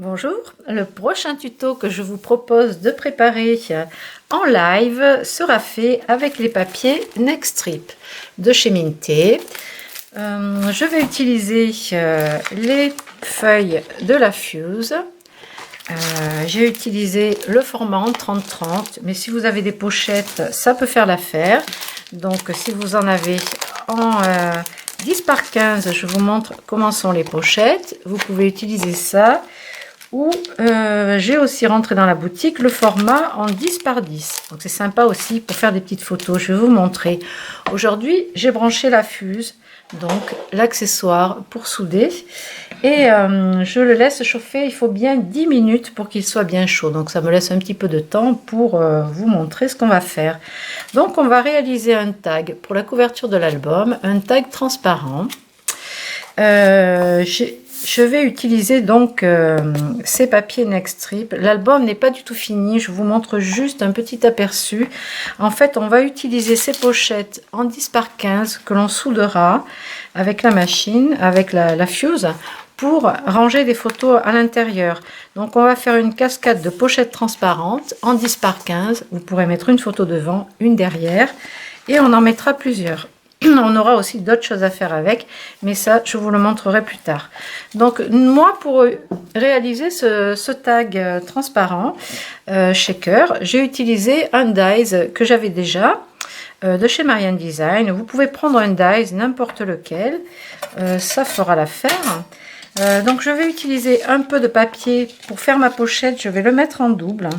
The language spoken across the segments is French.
Bonjour, le prochain tuto que je vous propose de préparer en live sera fait avec les papiers Nextrip de chez Minté. Je vais utiliser les feuilles de la Fuse. J'ai utilisé le format en 30-30, mais si vous avez des pochettes, ça peut faire l'affaire. Donc si vous en avez en 10 par 15, je vous montre comment sont les pochettes. Vous pouvez utiliser ça. Ou j'ai aussi rentré dans la boutique le format en 10 par 10. Donc c'est sympa aussi pour faire des petites photos. Je vais vous montrer. Aujourd'hui, j'ai branché la Fuse, donc l'accessoire pour souder. Et je le laisse chauffer. Il faut bien 10 minutes pour qu'il soit bien chaud. Donc ça me laisse un petit peu de temps pour vous montrer ce qu'on va faire. Donc on va réaliser un tag pour la couverture de l'album. Un tag transparent. Je vais utiliser donc ces papiers Nextrip. L'album n'est pas du tout fini, je vous montre juste un petit aperçu. En fait, on va utiliser ces pochettes en 10 par 15 que l'on soudera avec la machine, avec la Fuse, pour ranger des photos à l'intérieur. Donc on va faire une cascade de pochettes transparentes en 10 par 15. Vous pourrez mettre une photo devant, une derrière, et on en mettra plusieurs. On aura aussi d'autres choses à faire avec, mais ça, je vous le montrerai plus tard. Donc, moi, pour réaliser ce tag transparent shaker, j'ai utilisé un dies que j'avais déjà de chez Marianne Design. Vous pouvez prendre un dies, n'importe lequel, ça fera l'affaire. Donc, je vais utiliser un peu de papier pour faire ma pochette. Je vais le mettre en double.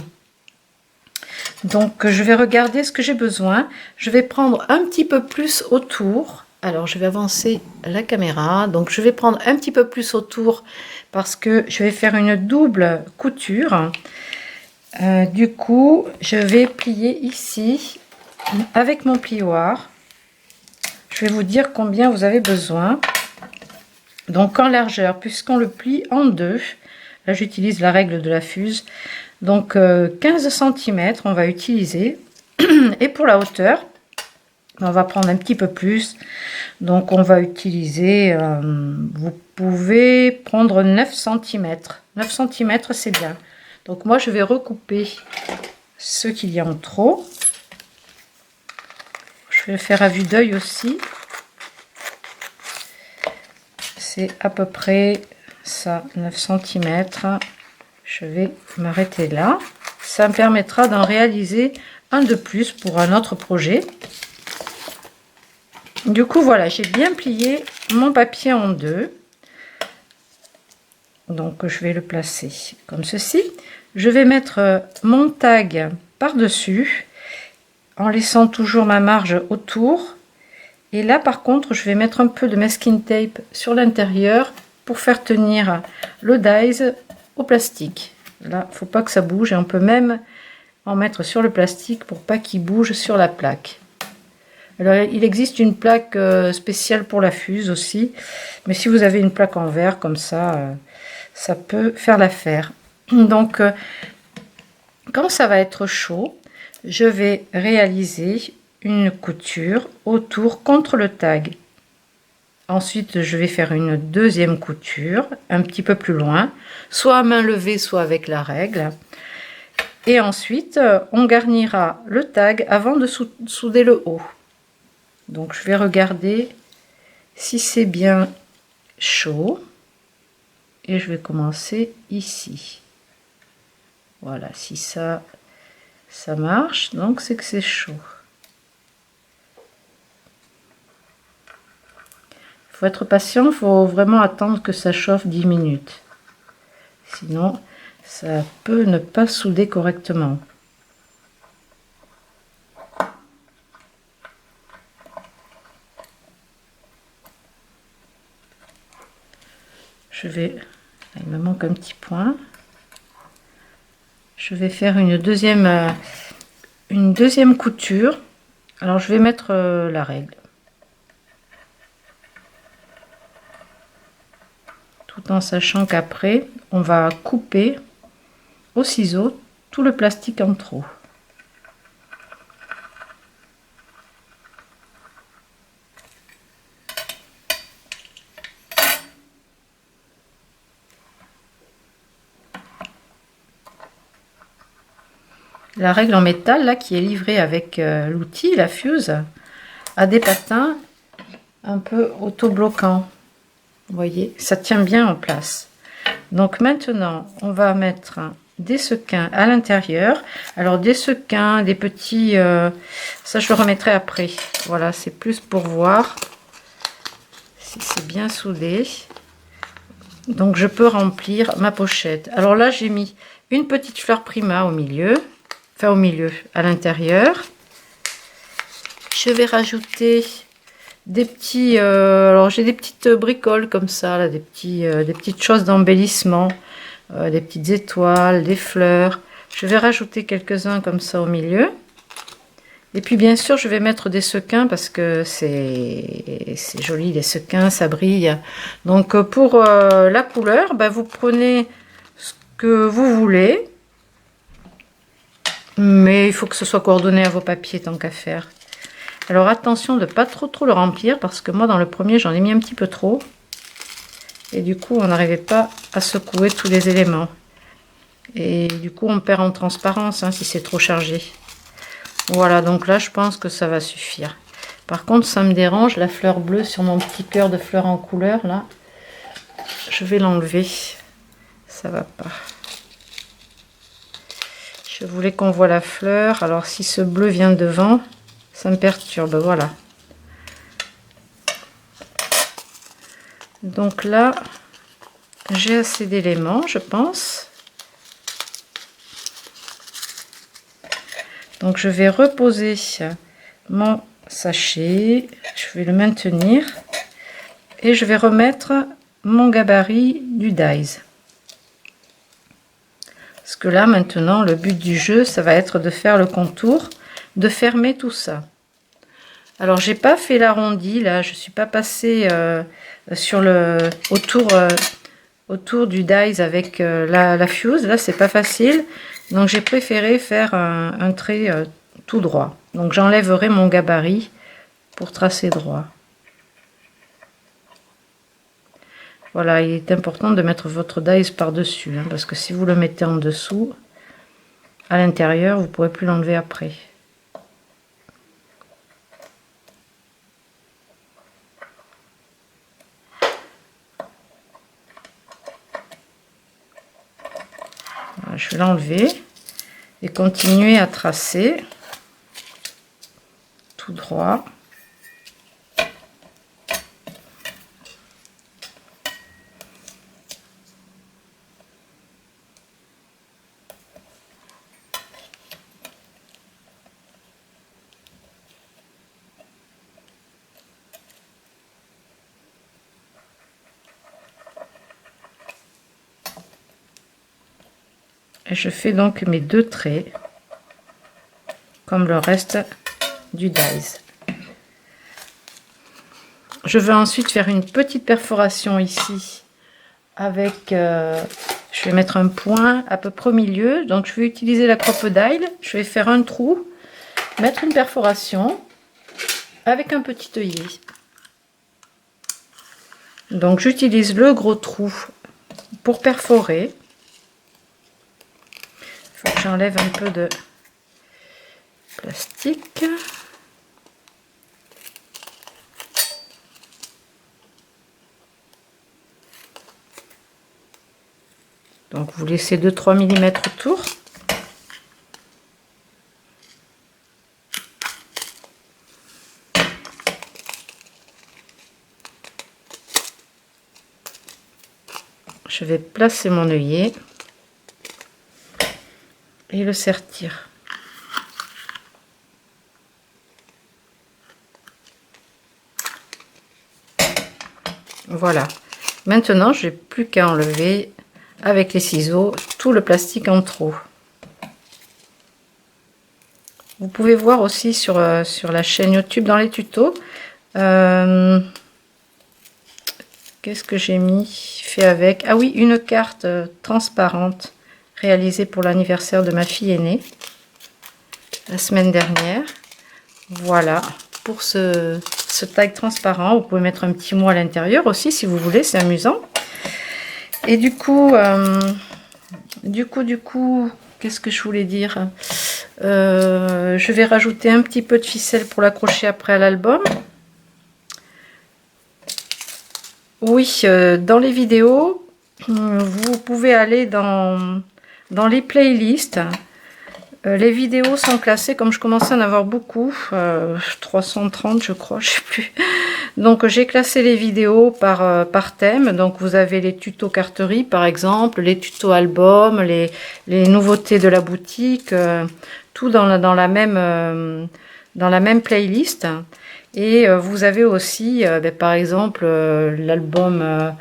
Donc je vais regarder ce que j'ai besoin. Je vais prendre un petit peu plus autour. Alors je vais avancer la caméra. Donc je vais prendre un petit peu plus autour parce que je vais faire une double couture. Du coup, je vais plier ici avec mon plioir. Je vais vous dire combien vous avez besoin. Donc en largeur, puisqu'on le plie en deux. Là j'utilise la règle de la Fuse. Donc 15 cm on va utiliser. Et pour la hauteur, on va prendre un petit peu plus. Donc on va utiliser, vous pouvez prendre 9 cm. 9 cm c'est bien. Donc moi je vais recouper ce qu'il y a en trop. Je vais le faire à vue d'œil aussi. C'est à peu près ça, 9 cm. Je vais m'arrêter là. Ça me permettra d'en réaliser un de plus pour un autre projet. Du coup, voilà, j'ai bien plié mon papier en deux. Donc, je vais le placer comme ceci. Je vais mettre mon tag par-dessus en laissant toujours ma marge autour. Et là, par contre, je vais mettre un peu de masking tape sur l'intérieur pour faire tenir le dies au plastique. Là, il ne faut pas que ça bouge et on peut même en mettre sur le plastique pour pas qu'il bouge sur la plaque. Alors il existe une plaque spéciale pour la Fuse aussi, mais si vous avez une plaque en verre comme ça, ça peut faire l'affaire. Donc quand ça va être chaud, je vais réaliser une couture autour contre le tag. Ensuite, je vais faire une deuxième couture un petit peu plus loin, soit à main levée, soit avec la règle. Et ensuite, on garnira le tag avant de souder le haut. Donc, je vais regarder si c'est bien chaud. Et je vais commencer ici. Voilà, si ça marche, donc c'est que c'est chaud. Il faut être patient, il faut vraiment attendre que ça chauffe 10 minutes. Sinon, ça peut ne pas souder correctement. Je vais, il me manque un petit point. Je vais faire une deuxième couture. Alors je vais mettre la règle. Tout en sachant qu'après, on va couper au ciseau tout le plastique en trop. La règle en métal, là, qui est livrée avec l'outil, la Fuse, a des patins un peu auto-bloquants. Vous voyez, ça tient bien en place. Donc maintenant, on va mettre des sequins à l'intérieur. Alors des sequins, des petits... ça, je le remettrai après. Voilà, c'est plus pour voir si c'est bien soudé. Donc je peux remplir ma pochette. Alors là, j'ai mis une petite fleur prima au milieu. Enfin au milieu, à l'intérieur. Je vais rajouter des petits... alors j'ai des petites bricoles comme ça, là, des petites choses d'embellissement. Des petites étoiles, des fleurs. Je vais rajouter quelques-uns comme ça au milieu. Et puis bien sûr, je vais mettre des sequins parce que c'est joli, les sequins, ça brille. Donc pour la couleur, bah, vous prenez ce que vous voulez. Mais il faut que ce soit coordonné à vos papiers tant qu'à faire. Alors attention de ne pas trop le remplir parce que moi dans le premier j'en ai mis un petit peu trop. Et du coup on n'arrivait pas à secouer tous les éléments. Et du coup on perd en transparence hein, si c'est trop chargé. Voilà, donc là je pense que ça va suffire. Par contre ça me dérange, la fleur bleue sur mon petit cœur de fleurs en couleur là. Je vais l'enlever. Ça va pas. Je voulais qu'on voit la fleur. Alors si ce bleu vient devant, ça me perturbe. Voilà. Donc là, j'ai assez d'éléments, je pense. Donc je vais reposer mon sachet. Je vais le maintenir. Et je vais remettre mon gabarit du dies. Parce que là maintenant le but du jeu ça va être de faire le contour, de fermer tout ça. Alors j'ai pas fait l'arrondi là, je suis pas passée sur le autour du dies avec la Fuse, là c'est pas facile, donc j'ai préféré faire un trait tout droit. Donc j'enlèverai mon gabarit pour tracer droit. Voilà, il est important de mettre votre dies par-dessus, hein, parce que si vous le mettez en dessous, à l'intérieur, vous ne pourrez plus l'enlever après. Voilà, je vais l'enlever et continuer à tracer tout droit. Et je fais donc mes deux traits comme le reste du dies. Je vais ensuite faire une petite perforation ici avec je vais mettre un point à peu près au milieu, donc je vais utiliser la crocodile, je vais faire un trou, mettre une perforation avec un petit œillet. Donc j'utilise le gros trou pour perforer. Il faut que j'enlève un peu de plastique. Donc vous laissez 2-3 mm autour. Je vais placer mon œillet et le sertir. Voilà. Maintenant, je n'ai plus qu'à enlever avec les ciseaux tout le plastique en trop. Vous pouvez voir aussi sur la chaîne YouTube dans les tutos. Qu'est-ce que j'ai mis fait avec? Ah oui, une carte transparente réalisée pour l'anniversaire de ma fille aînée la semaine dernière. Voilà, pour ce tag transparent, vous pouvez mettre un petit mot à l'intérieur aussi si vous voulez, c'est amusant. Et du coup, qu'est-ce que je voulais dire? Je vais rajouter un petit peu de ficelle pour l'accrocher après à l'album. Oui, dans les vidéos, vous pouvez aller dans les playlists. Les vidéos sont classées, comme je commençais à en avoir beaucoup, 330 je crois, je sais plus. Donc j'ai classé les vidéos par thème. Donc vous avez les tutos carterie par exemple, les tutos albums, les nouveautés de la boutique, tout dans la même playlist. Et vous avez aussi, par exemple, l'album,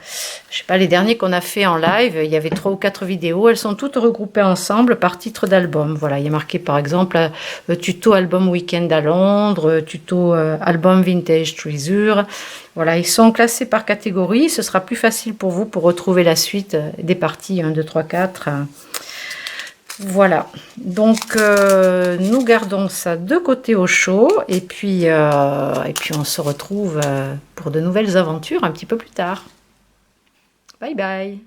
je sais pas, les derniers qu'on a fait en live, il y avait 3 ou 4 vidéos, elles sont toutes regroupées ensemble par titre d'album. Voilà, il y a marqué par exemple tuto album week-end à Londres, tuto album vintage treasure. Voilà, ils sont classés par catégorie, ce sera plus facile pour vous pour retrouver la suite des parties 1, 2, 3, 4. Voilà, donc nous gardons ça de côté au chaud et puis on se retrouve pour de nouvelles aventures un petit peu plus tard. Bye bye.